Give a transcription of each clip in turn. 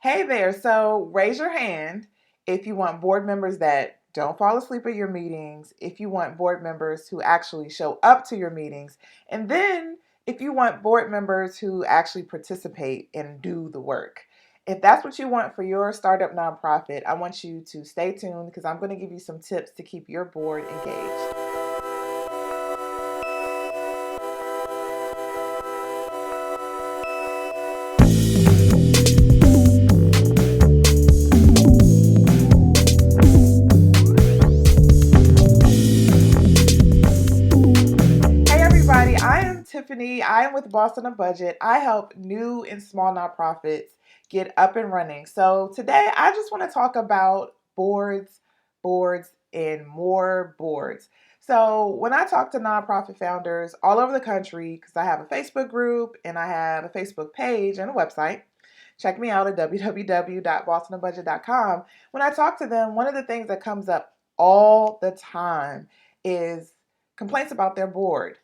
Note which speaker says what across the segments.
Speaker 1: Hey there. So raise your hand if you want board members that don't fall asleep at your meetings, if you want board members who actually show up to your meetings, and then if you want board members who actually participate and do the work. If that's what you want for your startup nonprofit, I want you to stay tuned because I'm going to give you some tips to keep your board engaged. Hey everybody, I am Tiffany. I am with Boss on a Budget. I help new and small nonprofits get up and running. So today I just want to talk about boards, and more boards. So when I talk to nonprofit founders all over the country, because I have a Facebook group and I have a Facebook page and a website, check me out at www.bossonabudget.com. When I talk to them, one of the things that comes up all the time is complaints about their board.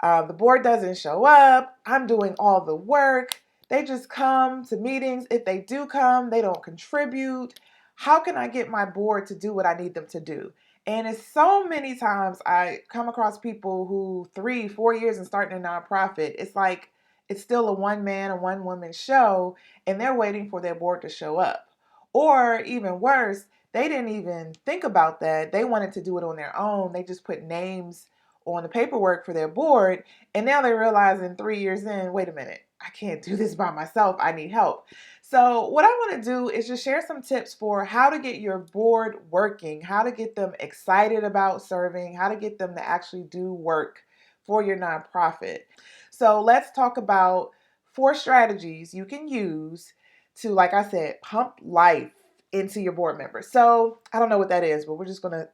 Speaker 1: The board doesn't show up. I'm doing all the work. They just come to meetings. If they do come, they don't contribute. How can I get my board to do what I need them to do? And it's so many times I come across people who 3, 4 years and starting a nonprofit, it's like it's still a one man, a one woman show, and they're waiting for their board to show up. Or even worse, they didn't even think about that. They wanted to do it on their own. They just put names on the paperwork for their board. And now they realize in 3 years in, wait a minute, I can't do this by myself. I need help. So what I want to do is just share some tips for how to get your board working, how to get them excited about serving, how to get them to actually do work for your nonprofit. So let's talk about 4 strategies you can use to, like I said, pump life into your board members. So I don't know what that is, but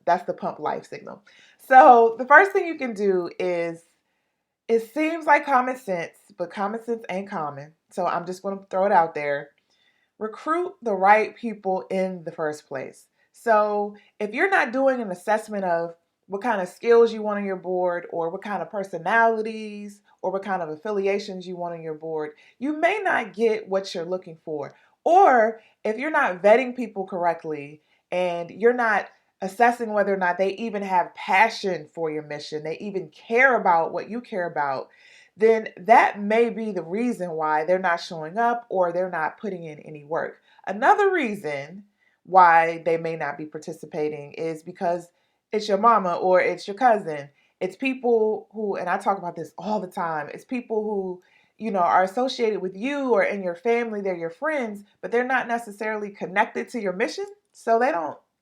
Speaker 1: that's the pump life signal. So the first thing you can do is, it seems like common sense, but common sense ain't common. So I'm just going to throw it out there. Recruit the right people in the first place. So if you're not doing an assessment of what kind of skills you want on your board, or what kind of personalities, or what kind of affiliations you want on your board, you may not get what you're looking for. Or if you're not vetting people correctly and you're not assessing whether or not they even have passion for your mission, they even care about what you care about, then that may be the reason why they're not showing up or they're not putting in any work. Another reason why they may not be participating is because it's your mama or it's your cousin. It's people who, and I talk about this all the time, it's people who, are associated with you or in your family, they're your friends, but they're not necessarily connected to your mission. So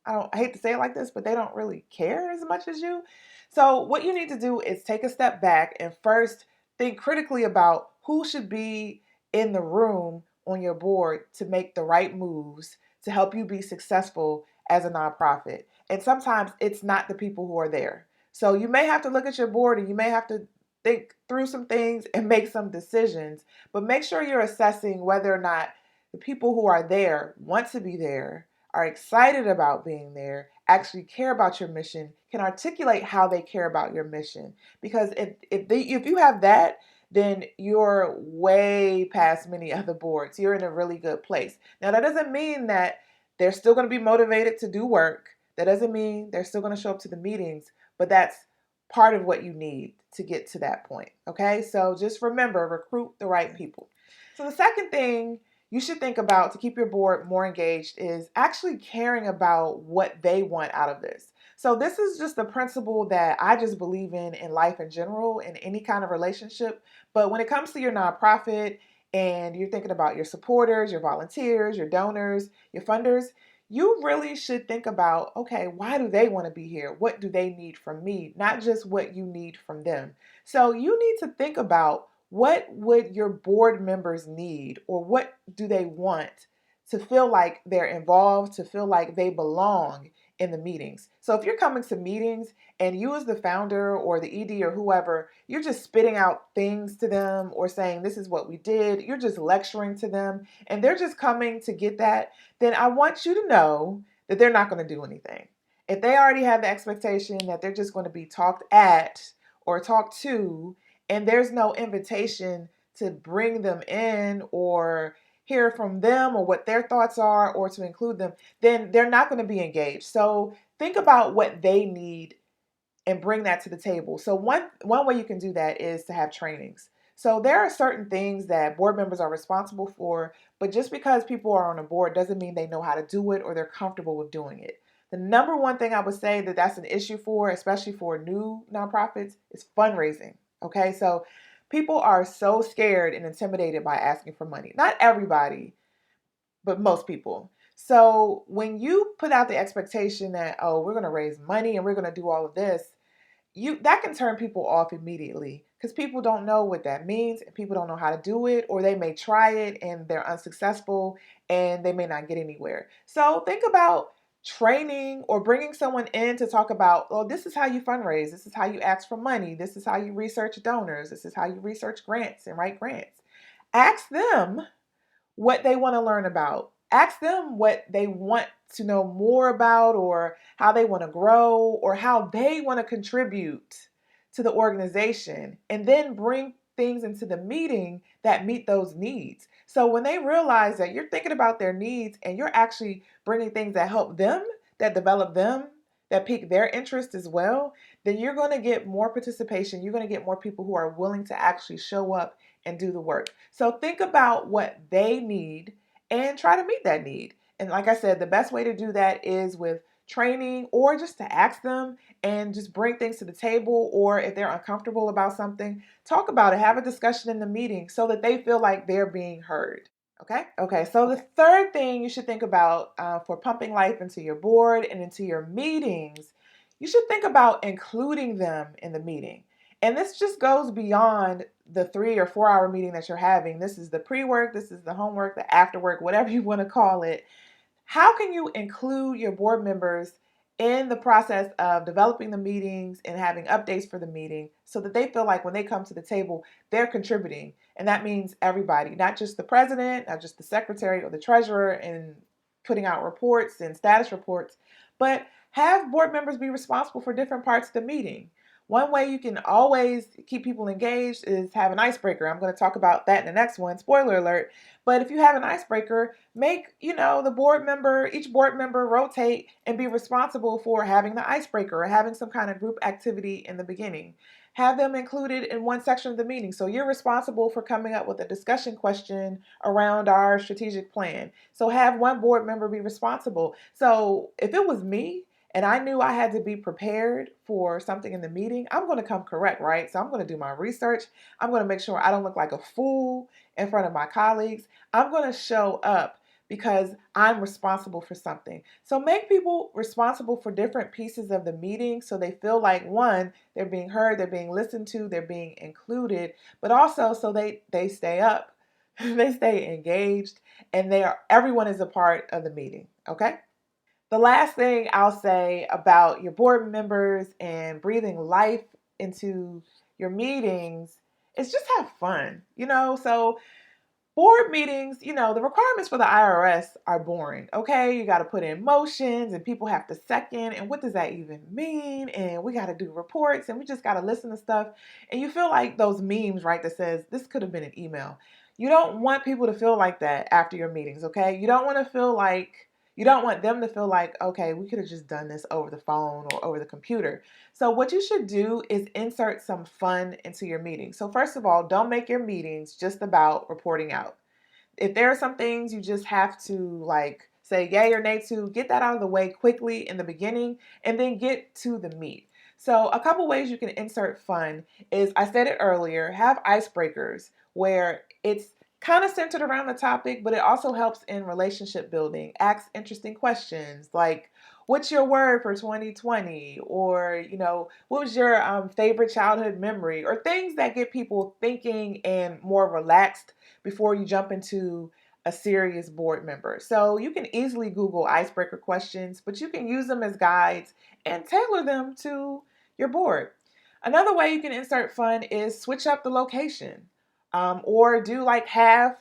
Speaker 1: I hate to say it like this, but they don't really care as much as you. So what you need to do is take a step back and first think critically about who should be in the room on your board to make the right moves to help you be successful as a nonprofit. And sometimes it's not the people who are there. So you may have to look at your board and you may have to think through some things and make some decisions, but make sure you're assessing whether or not the people who are there want to be there, are excited about being there, actually care about your mission, can articulate how they care about your mission. Because if you have that, then you're way past many other boards. You're in a really good place. Now, that doesn't mean that they're still going to be motivated to do work. That doesn't mean they're still going to show up to the meetings, but that's part of what you need to get to that point. Okay, so just remember, recruit the right people. So the second thing you should think about to keep your board more engaged is actually caring about what they want out of this. So this is just a principle that I just believe in life in general, in any kind of relationship. But when it comes to your nonprofit and you're thinking about your supporters, your volunteers, your donors, your funders, you really should think about, okay, why do they want to be here? What do they need from me? Not just what you need from them. So you need to think about, what would your board members need, or what do they want to feel like they're involved, to feel like they belong in the meetings. So if you're coming to meetings and you as the founder or the ED or whoever, you're just spitting out things to them or saying this is what we did, you're just lecturing to them and they're just coming to get that, then I want you to know that they're not going to do anything. If they already have the expectation that they're just going to be talked at or talked to, and there's no invitation to bring them in or hear from them or what their thoughts are or to include them, then they're not going to be engaged. So think about what they need and bring that to the table. So one way you can do that is to have trainings. So there are certain things that board members are responsible for, but just because people are on a board doesn't mean they know how to do it or they're comfortable with doing it. The number one thing I would say that that's an issue for, especially for new nonprofits, is fundraising. Okay, so people are so scared and intimidated by asking for money. Not everybody, but most people. So when you put out the expectation that, oh, we're going to raise money and we're going to do all of this, you that can turn people off immediately because people don't know what that means and people don't know how to do it, or they may try it and they're unsuccessful and they may not get anywhere. So think about training or bringing someone in to talk about, oh, this is how you fundraise, this is how you ask for money, this is how you research donors, this is how you research grants and write grants. Ask them what they want to learn about. Ask them what they want to know more about, or how they want to grow, or how they want to contribute to the organization, and then bring things into the meeting that meet those needs. So when they realize that you're thinking about their needs and you're actually bringing things that help them, that develop them, that pique their interest as well, then you're going to get more participation. You're going to get more people who are willing to actually show up and do the work. So think about what they need and try to meet that need. And like I said, the best way to do that is with training, or just to ask them and just bring things to the table. Or if they're uncomfortable about something, talk about it, have a discussion in the meeting so that they feel like they're being heard. Okay. Okay. So the third thing you should think about for pumping life into your board and into your meetings, you should think about including them in the meeting. And this just goes beyond the 3 or 4 hour meeting that you're having. This is the pre-work, this is the homework, the after work, whatever you want to call it. How can you include your board members in the process of developing the meetings and having updates for the meeting so that they feel like when they come to the table, they're contributing? And that means everybody, not just the president, not just the secretary or the treasurer and putting out reports and status reports, but have board members be responsible for different parts of the meeting. One way you can always keep people engaged is have an icebreaker. I'm going to talk about that in the next one. Spoiler alert. But if you have an icebreaker, make, each board member rotate and be responsible for having the icebreaker or having some kind of group activity in the beginning. Have them included in one section of the meeting. So you're responsible for coming up with a discussion question around our strategic plan. So have one board member be responsible. So if it was me, and I knew I had to be prepared for something in the meeting, I'm going to come correct, right? So I'm going to do my research. I'm going to make sure I don't look like a fool in front of my colleagues. I'm going to show up because I'm responsible for something. So make people responsible for different pieces of the meeting so they feel like, one, they're being heard, they're being listened to, they're being included, but also so they stay up, they stay engaged, and everyone is a part of the meeting, okay? The last thing I'll say about your board members and breathing life into your meetings is just have fun, So board meetings, the requirements for the IRS are boring, okay? You got to put in motions and people have to second. And what does that even mean? And we got to do reports and we just got to listen to stuff. And you feel like those memes, right, that says this could have been an email. You don't want people to feel like that after your meetings, okay? You don't want them to feel like, okay, we could have just done this over the phone or over the computer. So what you should do is insert some fun into your meeting. So first of all, don't make your meetings just about reporting out. If there are some things you just have to say yay or nay to, get that out of the way quickly in the beginning and then get to the meat. So a couple ways you can insert fun is, I said it earlier, have icebreakers where it's kind of centered around the topic, but it also helps in relationship building. Ask interesting questions like, what's your word for 2020? Or, what was your favorite childhood memory? Or things that get people thinking and more relaxed before you jump into a serious board member. So you can easily Google icebreaker questions, but you can use them as guides and tailor them to your board. Another way you can insert fun is switch up the location, or do half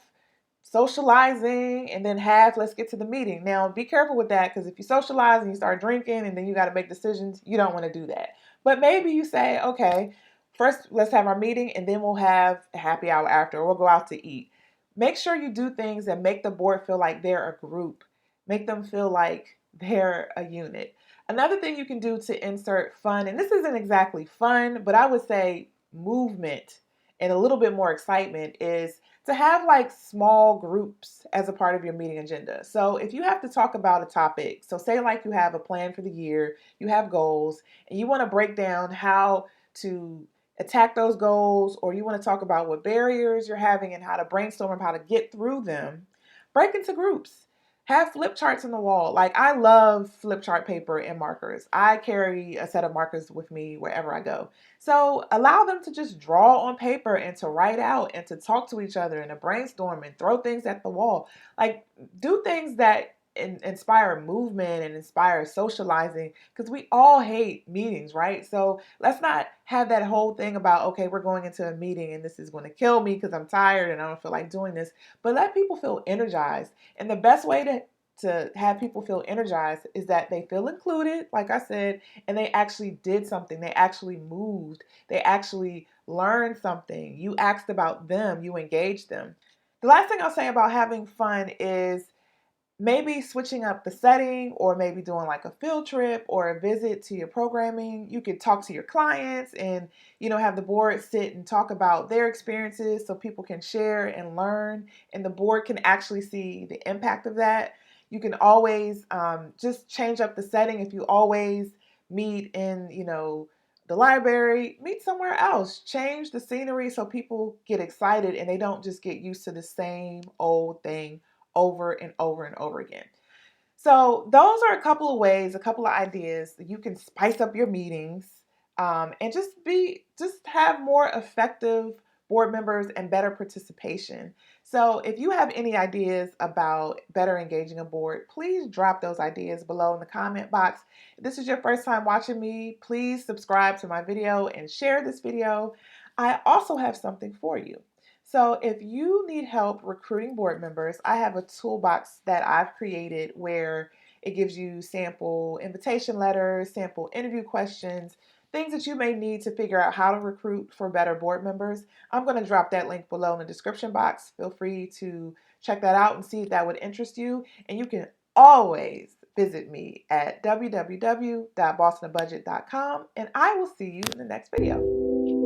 Speaker 1: socializing and then half let's get to the meeting. Now be careful with that, because if you socialize and you start drinking and then you got to make decisions, you don't want to do that. But maybe you say, okay, first let's have our meeting and then we'll have a happy hour after, or we'll go out to eat. Make sure you do things that make the board feel like they're a group, make them feel like they're a unit. Another thing you can do to insert fun, and this isn't exactly fun, but I would say movement and a little bit more excitement, is to have like small groups as a part of your meeting agenda. So if you have to talk about a topic, so say like you have a plan for the year, you have goals, and you want to break down how to attack those goals, or you want to talk about what barriers you're having and how to brainstorm how to get through them, break into groups. Have flip charts on the wall. Like, I love flip chart paper and markers. I carry a set of markers with me wherever I go. So allow them to just draw on paper and to write out and to talk to each other and to brainstorm and throw things at the wall. Like, do things that inspire movement and inspire socializing, because we all hate meetings, right? So let's not have that whole thing about, okay, we're going into a meeting and this is going to kill me because I'm tired and I don't feel like doing this. But let people feel energized. And the best way to have people feel energized is that they feel included, like I said, and they actually did something. They actually moved. They actually learned something. You asked about them, you engaged them. The last thing I'll say about having fun is maybe switching up the setting, or maybe doing like a field trip or a visit to your programming. You could talk to your clients and, have the board sit and talk about their experiences so people can share and learn, and the board can actually see the impact of that. You can always just change up the setting. If you always meet in, the library, meet somewhere else. Change the scenery so people get excited and they don't just get used to the same old thing over and over and over again. So those are a couple of ways, a couple of ideas that you can spice up your meetings, and just have more effective board members and better participation. So if you have any ideas about better engaging a board, please drop those ideas below in the comment box. If this is your first time watching me, please subscribe to my video and share this video. I also have something for you. So if you need help recruiting board members, I have a toolbox that I've created where it gives you sample invitation letters, sample interview questions, things that you may need to figure out how to recruit for better board members. I'm going to drop that link below in the description box. Feel free to check that out and see if that would interest you. And you can always visit me at www.bostonabudget.com, and I will see you in the next video.